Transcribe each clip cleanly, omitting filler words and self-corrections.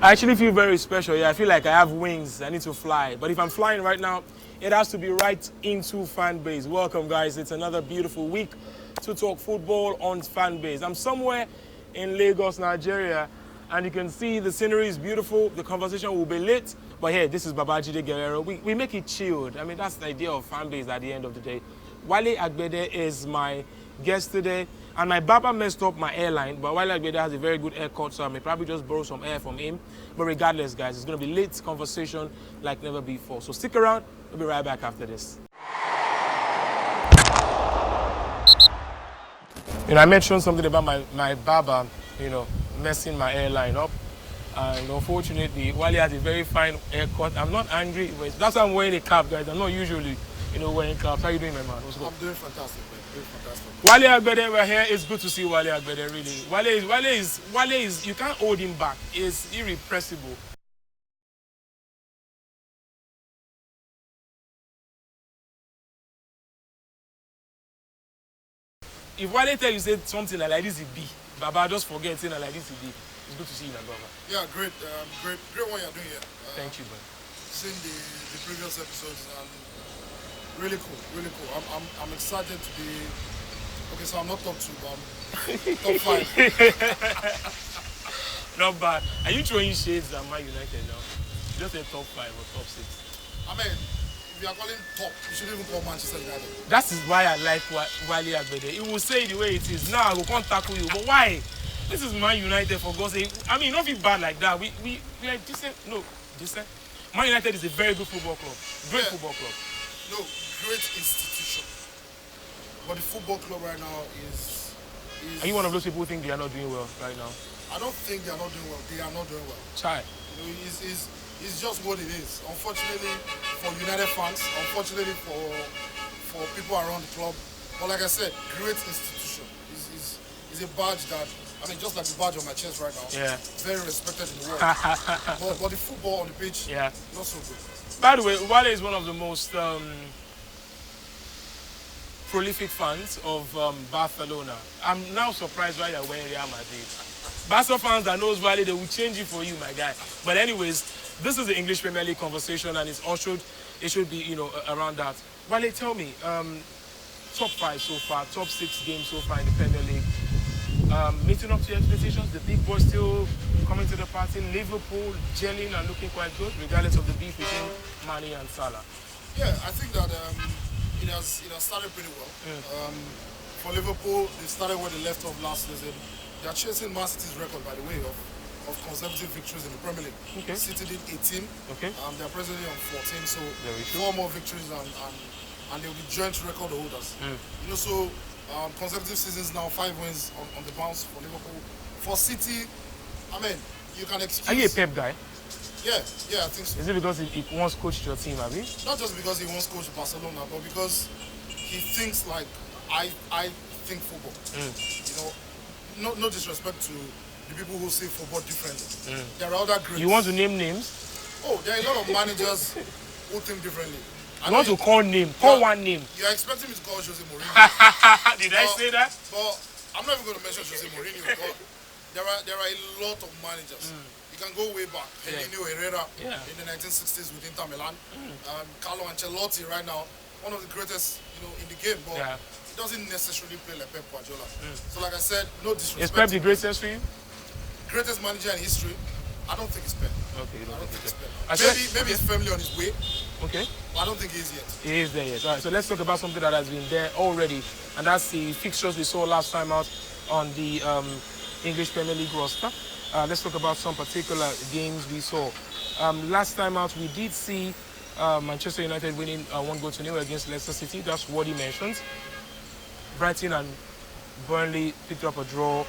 I actually feel very special. Yeah, I feel like I have wings. I need to fly. But if I'm flying right now, it has to be right into Fanbase. Welcome, guys. It's another beautiful week to talk football on Fanbase. I'm somewhere in Lagos, Nigeria, and you can see the scenery is beautiful. The conversation will be lit. But hey, this is Babajide Guerrero. We make it chilled. I mean, that's the idea of Fanbase at the end of the day. Wale Agbede is my guest today. And my barber messed up my hairline, but Wale Agbede has a very good haircut, so I may probably just borrow some hair from him. But regardless, guys, it's going to be lit conversation like never before. So stick around. We'll be right back after this. I mentioned something about my barber, messing my hairline up. And unfortunately, Wale has a very fine haircut. I'm not angry, but that's why I'm wearing a cap, guys. I'm not usually, wearing caps. How you doing, my man? What's good? I'm doing fantastic, man. Doing fantastic. Wale Agbede, we're here. It's good to see Wale Agbede, really. Wale is, you can't hold him back. He's irrepressible. If Wale tell you say something like this is B, Baba just forget saying like this is B. It's good to see you, my brother. Yeah, great, great what you're doing here. Thank you, man. Seeing the previous episodes and really cool, really cool. I'm excited to be. Okay, so I'm not top 2, but I'm top 5. Not bad. Are you throwing shades at Man United now? Just a top 5 or top 6. I mean, if you are calling top, you shouldn't even call Manchester United. That is why I like Wale Agbede. He will say it the way it is. Now I will come tackle you. But why? This is Man United, for God's sake. I mean, don't feel bad like that. We are decent. No, decent. Man United is a very good football club. Great football club. No, great institution. But the football club right now is. Are you one of those people who think they are not doing well right now? I don't think they are not doing well. They are not doing well. Chai. It's just what it is. Unfortunately for United fans, unfortunately for people around the club. But like I said, great institution. Is a badge that, I mean, just like the badge on my chest right now. Yeah. Very respected in the world. but the football on the pitch, yeah, not so good. By the way, Wale is one of the most prolific fans of Barcelona. I'm now surprised why you're wearing Real Madrid. Barca fans that knows Wale, they will change it for you, my guy. But anyways, this is the English Premier League conversation, and it should be, around that. Wale, tell me, top 5 so far, top 6 games so far in the Premier League. Meeting up to your expectations, the big boys still coming to the party. Liverpool gelling and looking quite good, regardless of the beef between Mane and Salah. Yeah, I think that it has started pretty well. For Liverpool, they started where they left off last season. They are chasing Man City's record, by the way, of consecutive victories in the Premier League. Okay. City did 18. Okay. They are presently on 14, so 4 more victories and they'll be joint record holders. So consecutive seasons now, 5 wins on the bounce for Liverpool. For City, I mean, you can excuse. Are you a Pep guy? Yeah, I think so. Is it because he once coached your team, have you? Not just because he once coached Barcelona, but because he thinks like I think football. No disrespect to the people who see football differently. There are other greats. You want to name names? Oh, there are a lot of managers who think differently. You want to call name? Call one name. You're expecting me to call Jose Mourinho. Did I say that? But I'm not even going to mention Jose Mourinho. But there are a lot of managers. You can go way back. Nihu Herrera in the 1960s with Inter Milan. Carlo Ancelotti right now, one of the greatest in the game. But he doesn't necessarily play like Pep Guardiola. So like I said, no disrespect. Is Pep the greatest for you? Greatest manager in history? I don't think it's Pep. Okay, I don't think it's Pep. Maybe he's firmly on his way. Okay. But I don't think he is yet. He is there yet. All right, so let's talk about something that has been there already, and that's the fixtures we saw last time out on the English Premier League roster. Let's talk about some particular games we saw. Last time out, we did see Manchester United winning 1-0 against Leicester City. That's what he mentions. Brighton and Burnley picked up a draw.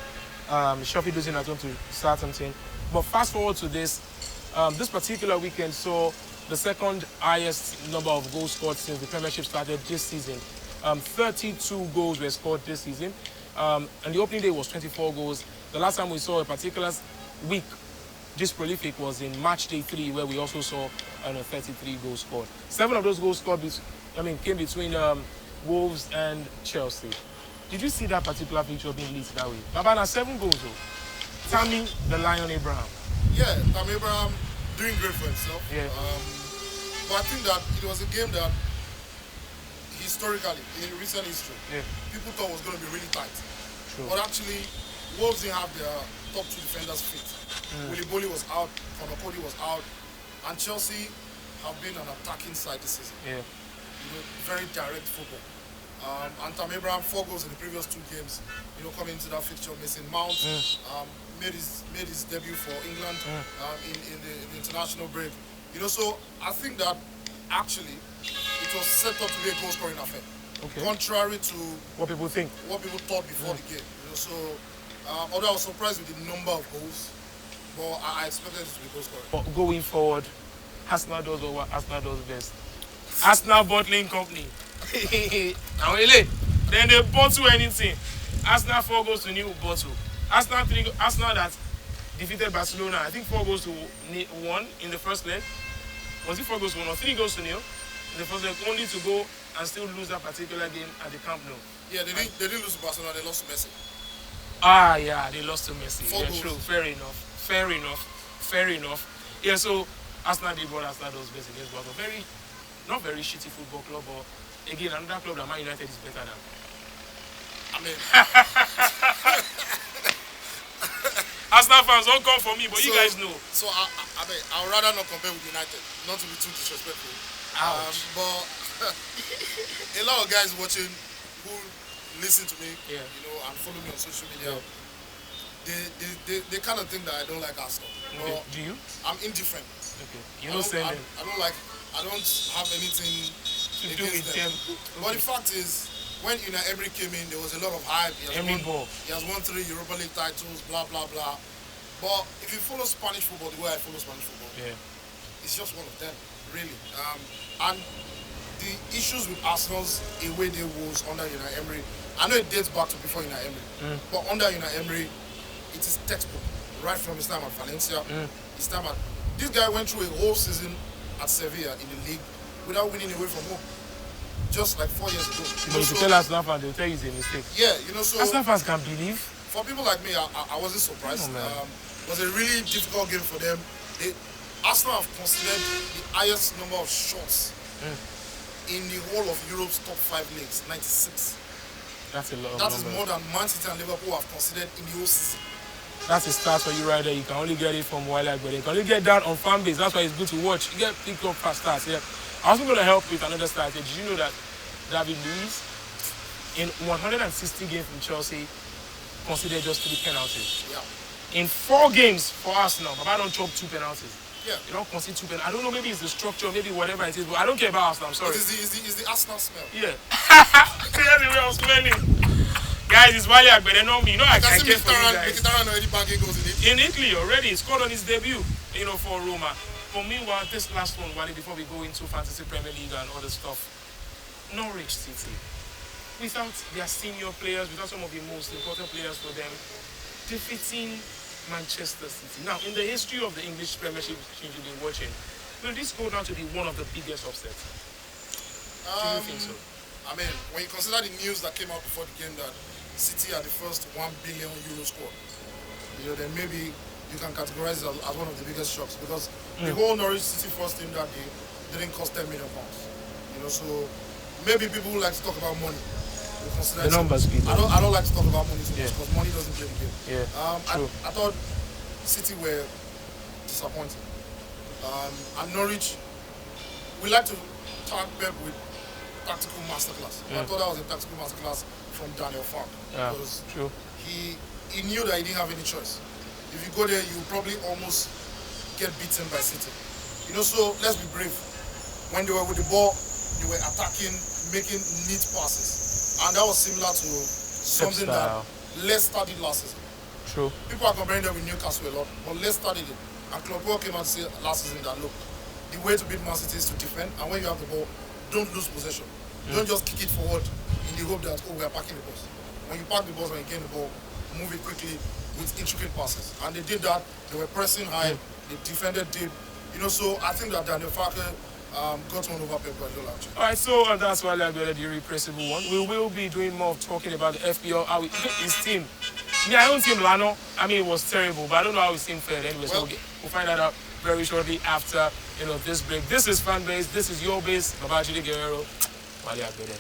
Sheffield losing at home to Southampton. But fast forward to this particular weekend saw the second highest number of goals scored since the Premiership started this season. 32 goals were scored this season. And the opening day was 24 goals. The last time we saw a particular week this prolific was in match day 3, where we also saw 33 goals scored. 7 of those goals scored came between Wolves and Chelsea. Did you see that particular picture being lit that way? Babana, 7 goals though. Tammy the Lion Abraham. Yeah, Tam Abraham doing great for himself. Yeah. But I think that it was a game that historically, in recent history, Yeah. people thought was going to be really tight. True. But actually, Wolves didn't have their top two defenders fit. Willy Bolly was out, Conor Cody was out, and Chelsea have been an attacking side this season. Yeah. You know, very direct football. And Tam Abraham, 4 goals in the previous 2 games. You know, coming into that fixture, missing Mount, made his debut for England in the international break. You know, so I think that actually it was set up to be a goal scoring affair. Okay. Contrary to What people think. what people thought before the game. You know, so although I was surprised with the number of goals, but I expected it to be goal scoring. But going forward, Arsenal does what Arsenal does best. Arsenal bottling company. Now, then they bottle anything. Arsenal 4 goals to nil bottle. Arsenal that defeated Barcelona. I think 4 goals to 1 in the first leg. Was it 4 goals to 1 or 3 goals to nil in the first leg? Only to go and still lose that particular game at the Camp Nou. Yeah, they didn't lose to Barcelona. They lost to Messi. Ah, yeah, they lost to Messi. 4 Yeah, goals. true. Fair enough. Yeah, so Arsenal did what Arsenal does best against Barcelona. Not very shitty football club, but again, another club that Man United is better than. I mean, Arsenal fans don't come for me, but you guys know. So I mean, I would rather not compare with United, not to be too disrespectful. Ouch. But a lot of guys watching who listen to me, Yeah. you know, and follow me on social media, they kind of think that I don't like Arsenal. Okay. But Do you? I'm indifferent. Okay. You know, send them. I don't have anything To do with against them. But the fact is, when Unai Emery came in, there was a lot of hype. He has won 3 Europa League titles, blah blah blah. But if you follow Spanish football the way I follow Spanish football, Yeah. it's just one of them, really. And the issues with Arsenal's away day woes under Unai Emery, I know it dates back to before Unai Emery, but under Unai Emery, it is textbook right from his time at Valencia. His time at this guy went through a whole season at Sevilla in the league without winning away from home, just like 4 years ago. But if you tell Arsenal fans, they'll tell you it's a mistake. Yeah, you know, so Arsenal fans can believe. for people like me, I wasn't surprised. Oh, man. It was a really difficult game for them. Arsenal have considered the highest number of shots in the whole of Europe's top 5 leagues, 96. That's a lot of That is numbers. more than Man City and Liverpool have considered in the whole season. That's a start for you right there. You can only get it from Wildlife, but you can only get that on Fanbase. That's why it's good to watch. You get picked up fast starts. Yeah. I'm also going to help with another start. Did you know that David Luiz, in 160 games from Chelsea, considered just 3 penalties? Yeah. In 4 games for Arsenal, Papa don't chop 2 penalties. Yeah. You don't concede 2 penalties. I don't know, maybe it's the structure, maybe whatever it is, but I don't care about Arsenal. I'm sorry. It's the Arsenal smell. Yeah. That's the way I'm smelling. Guys, it's Wale Agbede, not me. You know, I can can't see care for you guys. Mkhitaryan already bagging goals in it. In Italy already, he scored on his debut, you know, for Roma. But meanwhile, this last one, Wale, before we go into Fantasy Premier League and all the stuff, Norwich City, without their senior players, without some of the most important players for them, defeating Manchester City. Now, in the history of the English Premiership since you've been watching, will this go down to be one of the biggest upsets? Do you think so? I mean, when you consider the news that came out before the game that City are the first €1 billion squad, you know, then maybe you can categorize it as one of the biggest shocks because the whole Norwich City first team that day didn't cost £10 million. You know, so maybe people who like to talk about money will consider the numbers, people. I don't like to talk about money so much because money doesn't play the game. Yeah. True. I thought City were disappointing. And Norwich, we like to tag Pep with tactical masterclass. I thought that was a tactical masterclass from Daniel Fark. Yeah, because true. he knew that he didn't have any choice. If you go there, you probably almost get beaten by City. You know, so let's be brave. When they were with the ball, they were attacking, making neat passes. And that was similar to something that Leicester did last season. True. People are comparing them with Newcastle a lot, but Leicester did it. And Klopp came out and said last season that, look, the way to beat Man City is to defend, and when you have the ball, don't lose possession. Don't just kick it forward in the hope that, oh, we are packing the balls. When you pack the balls, when you gain the ball, move it quickly with intricate passes. And they did that. They were pressing high. They defended deep. You know, so I think that Daniel Farke got one over Pep Guardiola, actually. All right, so that's why I'm the irrepressible one. We will be doing more of talking about the FPL, how his team Yeah, I don't team Lano. I mean, it was terrible, but I don't know how his team fared. Anyway, so we'll find that out very shortly after this break. This is Fanbase. This is your base. Babajide Guerrero. Wale Agbede.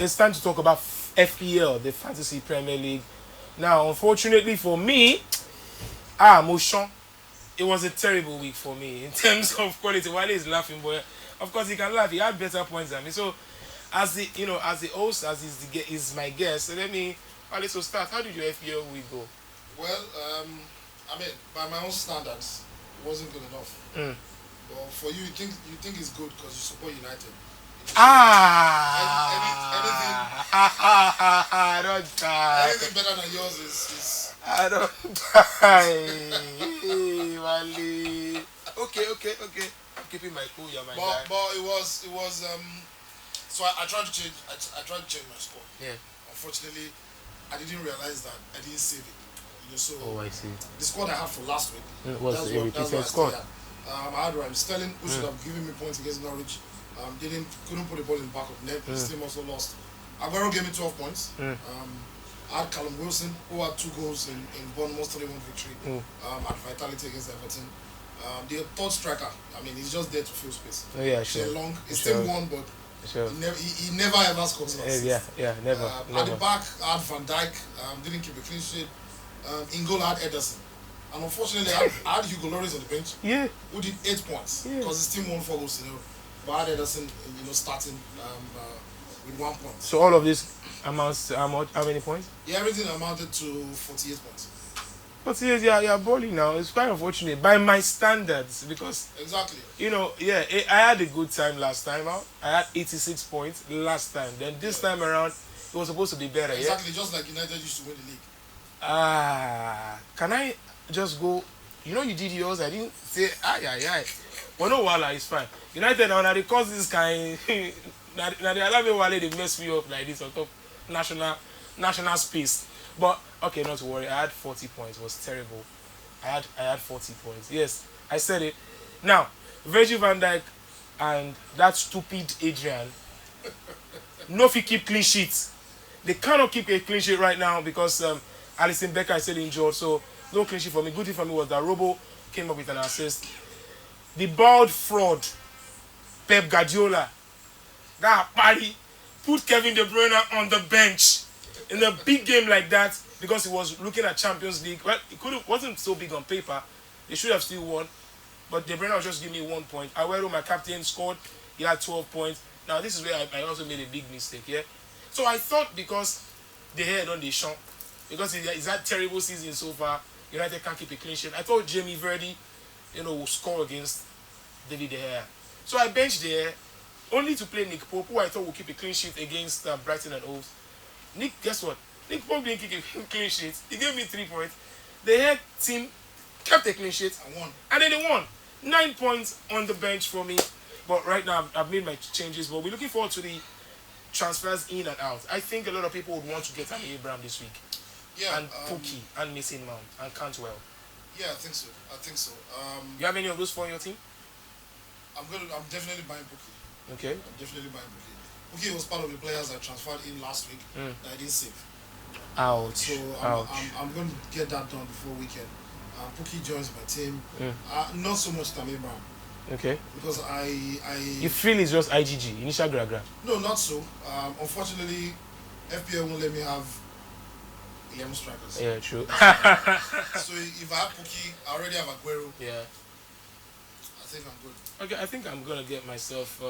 It's time to talk about FPL, the Fantasy Premier League. Now, unfortunately for me, Moshon, it was a terrible week for me in terms of quality. Wale is laughing, but of course he can laugh. He had better points than me. So, as the host, as is my guest, so let me Wale, so start. How did your FPL week go? Well, I mean, by my own standards, it wasn't good enough. But for you, you think it's good because you support United. I don't die. Anything better than yours is I don't die. Wale. Okay. I'm keeping my cool, you're my guy. But it was so I tried to change my score. Yeah. Unfortunately, I didn't realize that I didn't save it. So I see. the squad I had for last week was a repeated squad. I had Raheem Sterling, who should have given me points against Norwich. Couldn't put the ball in the back of net. His team also lost. Aguero gave me 12 points. I had Callum Wilson, who had 2 goals in Bournemouth's 3-1 victory at Vitality against Everton. The third striker, I mean, he's just there to fill space. Oh yeah, sure. Long, his team won, but sure. he never ever scores an assist. Yeah, never. At the back, I had Van Dijk, didn't keep a clean sheet. In goal, I had Ederson. And unfortunately, I had Hugo Lloris on the bench, who did 8 points because his team won 4 goals. But I had Ederson, starting with 1 point. So all of this amounts to how many points? Yeah, everything amounted to 48 points. But yes, you're balling now. It's quite unfortunate by my standards because exactly. I had a good time last time out. I had 86 points last time. Then this time around, it was supposed to be better. Exactly, just like United used to win the league. Can I just go? You did yours. I didn't say Well, no, Wala, it's fine. United now they cause this kind. Now they allow me Wale, they mess me up like this on top national space. But okay, not to worry. I had 40 points. It was terrible. I had 40 points. Yes, I said it. Now, Virgil van Dijk and that stupid Adrian. No, if he keep clean sheets, they cannot keep a clean sheet right now because Alisson Becker is still injured. So no clean sheet for me. Good thing for me was that Robo came up with an assist. The bald fraud, Pep Guardiola, that party, put Kevin De Bruyne on the bench in a big game like that because he was looking at Champions League. Well, it wasn't so big on paper. They should have still won. But De Bruyne was just giving me 1 point. Aguero, my captain, scored. He had 12 points. Now, this is where I also made a big mistake, yeah? So I thought because they had on the shot, because he's had terrible season so far, United can't keep a clean sheet. I thought Jamie Vardy, will score against David De Gea. So I benched De Gea, only to play Nick Pope, who I thought would keep a clean sheet against Brighton and Hove. Guess what? Nick Pope didn't keep a clean sheet. He gave me 3 points. The head team kept a clean sheet. And then they won. 9 points on the bench for me. But right now, I've made my changes. But we're looking forward to the transfers in and out. I think a lot of people would want to get Tammy Abraham this week. Yeah. And Pookie and Mason Mount and Cantwell. Yeah, I think so. You have any of those 4 in your team? I'm definitely buying Pookie. Okay. I'm definitely buying Pookie. Pookie was part of the players I transferred in last week that I didn't save. Ouch. So I'm going to get that done before weekend. Pookie joins my team. Not so much Tammy Abraham. Okay. Because You feel it's just IGG, initial gra. No, not so. Unfortunately, FPL won't let me have 11 strikers. Yeah, true. So if I have Pookie, I already have Aguero. Yeah. I think I'm good. Okay, I think I'm gonna get myself.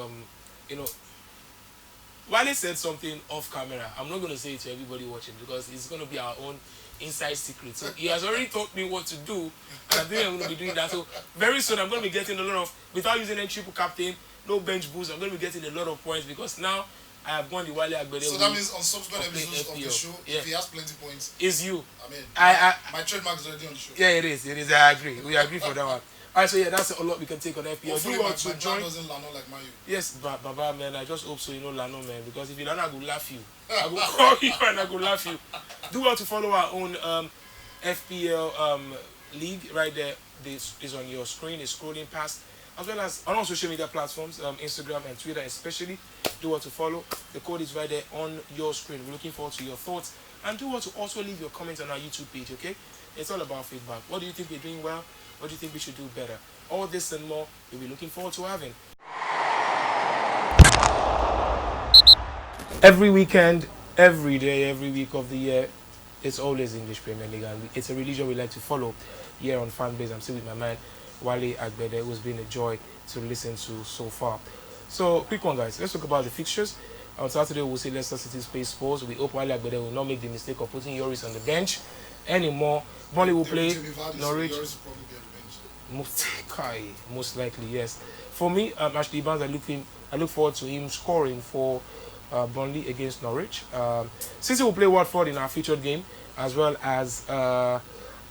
Wale said something off camera. I'm not gonna say it to everybody watching because it's gonna be our own inside secret. So he has already taught me what to do, and I think I'm gonna be doing that. So very soon I'm gonna be getting a lot of, without using any triple captain, no bench boost. I'm gonna be getting a lot of points because now I have won the Wale Agbede. So that means on subsequent episodes of the show, if he has plenty points, it's you. I mean, my trademark is already on the show. Yeah, it is. I agree. We agree for that one. Alright, so yeah, that's a lot we can take on FPL. Hopefully Do want to join. Doesn't Lano like Mayu. Yes, Baba man, I just hope so. Lano man, because if you Lano, I will laugh you. I will call you and I will laugh you. Do want to follow our own FPL league right there. This is on your screen. It's scrolling past, as well as on all social media platforms, Instagram and Twitter especially. Do what to follow. The code is right there on your screen. We're looking forward to your thoughts. And do what to also leave your comments on our YouTube page, okay? It's all about feedback. What do you think we're doing well? What do you think we should do better? All this and more, we'll be looking forward to having. Every weekend, every day, every week of the year, it's always English Premier League. And it's a religion we like to follow here on Fanbase. I'm still with my man, Wale Agbede, who's been a joy to listen to so far. So, quick one, guys. Let's talk about the fixtures. On Saturday, we'll see Leicester City space Spurs. We hope Wale Agbede will not make the mistake of putting Yoris on the bench anymore. Burnley will play Norwich. Most likely, yes. For me, Ashley Barnes, I look forward to him scoring for Burnley against Norwich. City will play Watford in our featured game, as well as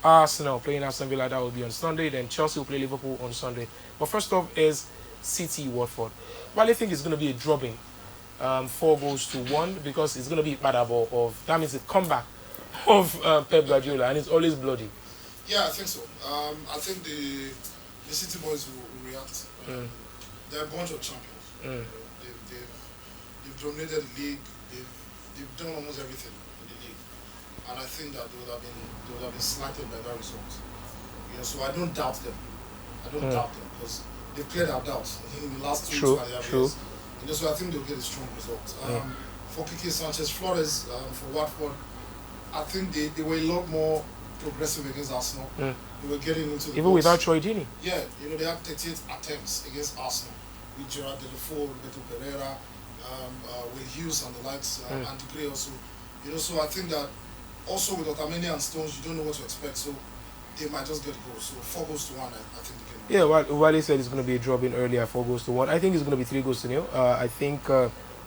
Arsenal playing Aston Villa. That will be on Sunday. Then Chelsea will play Liverpool on Sunday. But first off is City Watford. Well, I think it's going to be a drubbing, 4-1, because it's going to be Padabo of, that means the comeback of Pep Guardiola, and it's always bloody. Yeah, I think so. I think the City boys will react. They're a bunch of champions. They've dominated the league. They've done almost everything in the league, and I think that they would have been slighted by that result. So I don't doubt them. I don't doubt them because they've cleared our doubts in the last 2 years. So I think they'll get a strong result. For Kike Sanchez Flores, for Watford, I think they were a lot more progressive against Arsenal. They were getting into the even box. without Troy Deeney. Yeah, they had 38 attempts against Arsenal with Gerard Delafort, Roberto Pereira, with Hughes and the likes, and De Gea also. So I think that also with Otamendi and Stones, you don't know what to expect. So they might just get goals. So 4-1, I think they can. Yeah, Wale said it's going to be a drop-in earlier, 4-1. I think it's going to be 3-0. I think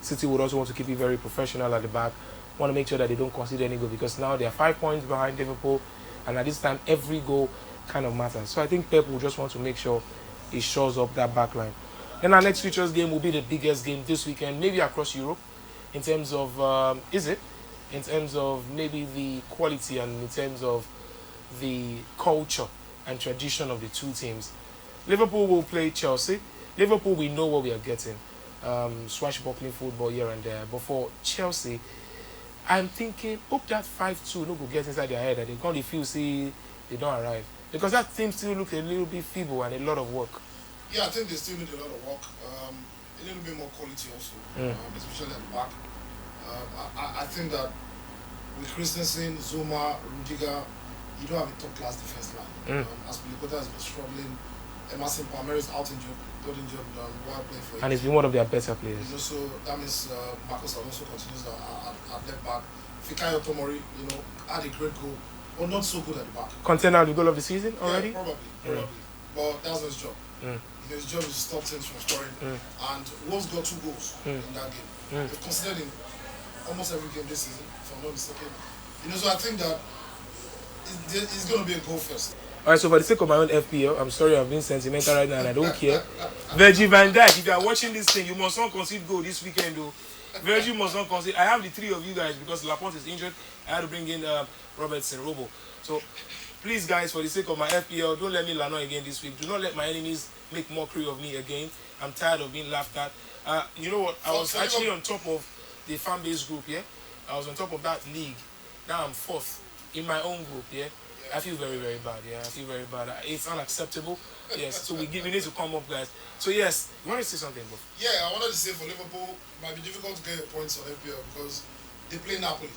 City would also want to keep it very professional at the back. Want to make sure that they don't concede any goal because now they are 5 points behind Liverpool, and at this time every goal kind of matters. So I think Pep will just want to make sure he shows up that back line. Then our next features game will be the biggest game this weekend, maybe across Europe, in terms of in terms of maybe the quality and in terms of the culture and tradition of the two teams. Liverpool will play Chelsea. Liverpool, we know what we are getting. Swashbuckling football here and there. But for Chelsea, I'm thinking, hope that 5-2 no go get inside their head and they can't feel see they don't arrive. Because that team still looks a little bit feeble and a lot of work. Yeah, I think they still need a lot of work. A little bit more quality also, especially at the back. I think that with Christensen, Zuma, Rudiger, you don't have a top-class defense line. Aspilicueta has been struggling. Emerson Palmer is out injured, got injured while playing for him. And he's been one of their better players. So that means Marcos Alonso continues at left back. Fikayo Tomori, had a great goal, but not so good at the back. Contender the goal of the season already? Yeah, probably. But that's not his job. His job is to stop teams from scoring. And Wolves got 2 goals in that game. They've considered in almost every game this season, if I'm not mistaken. So I think that it's going to be a goal first. Alright, so for the sake of my own FPL, I'm sorry I'm being sentimental right now and I don't care. Virgil van Dijk, if you are watching this thing, you must not concede goal this weekend though. Virgil must not concede. I have the 3 of you guys because Laporte is injured. I had to bring in Robertson, Robo. So please guys, for the sake of my FPL, don't let me land on again this week. Do not let my enemies make mockery of me again. I'm tired of being laughed at. You know what? I was actually on top of the Fanbase group, yeah? I was on top of that league. Now I'm 4th in my own group, yeah? I feel very, very bad, yeah. I feel very bad. It's unacceptable. Yes, so we need to come up, guys. So yes, you want to say something, bro? Yeah, I wanted to say for Liverpool, it might be difficult to get points on FPL because they play Napoli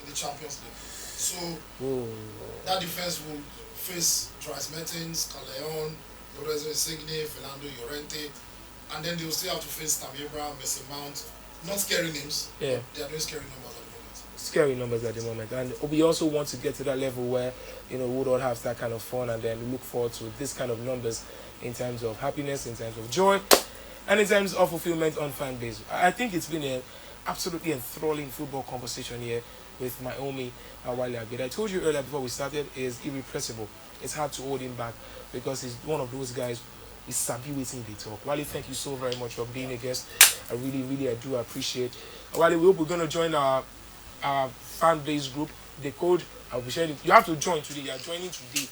in the Champions League. So that defense will face Dries Mertens, Callejon, Lorenzo Insigne, Fernando Llorente, and then they'll still have to face Tammy Abraham, Mason Mount. Not scary names, yeah. They are doing scary numbers at the moment. Scary numbers at the moment, and we also want to get to that level where we would all have that kind of fun, and then we look forward to this kind of numbers in terms of happiness, in terms of joy, and in terms of fulfillment on Fanbase. I think it's been an absolutely enthralling football conversation here with my homie Wale Agbede. I told you earlier before we started, is irrepressible. It's hard to hold him back because he's one of those guys. Is sabi waiting they talk. Wale, thank you so very much for being a guest. I really do appreciate. Wale, we hope we're gonna join our fan base group. The code I'll be sharing. You have to join today. You are joining today,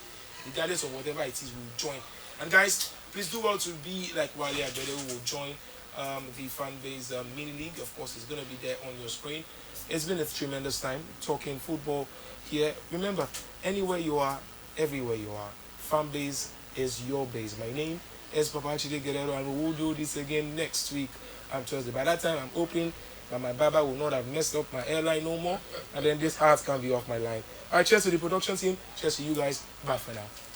regardless of whatever it is. We'll join. And guys, please do well to be like Wale Agbede, who will join the Fanbase mini league. Of course, it's going to be there on your screen. It's been a tremendous time talking football here. Remember, anywhere you are, everywhere you are, Fanbase is your base. My name is Papa Chide Guerrero, and we will do this again next week on Thursday. By that time, I'm hoping that my barber will not have messed up my airline no more, and then this heart can be off my line. All right, cheers to the production team. Cheers to you guys. Bye for now.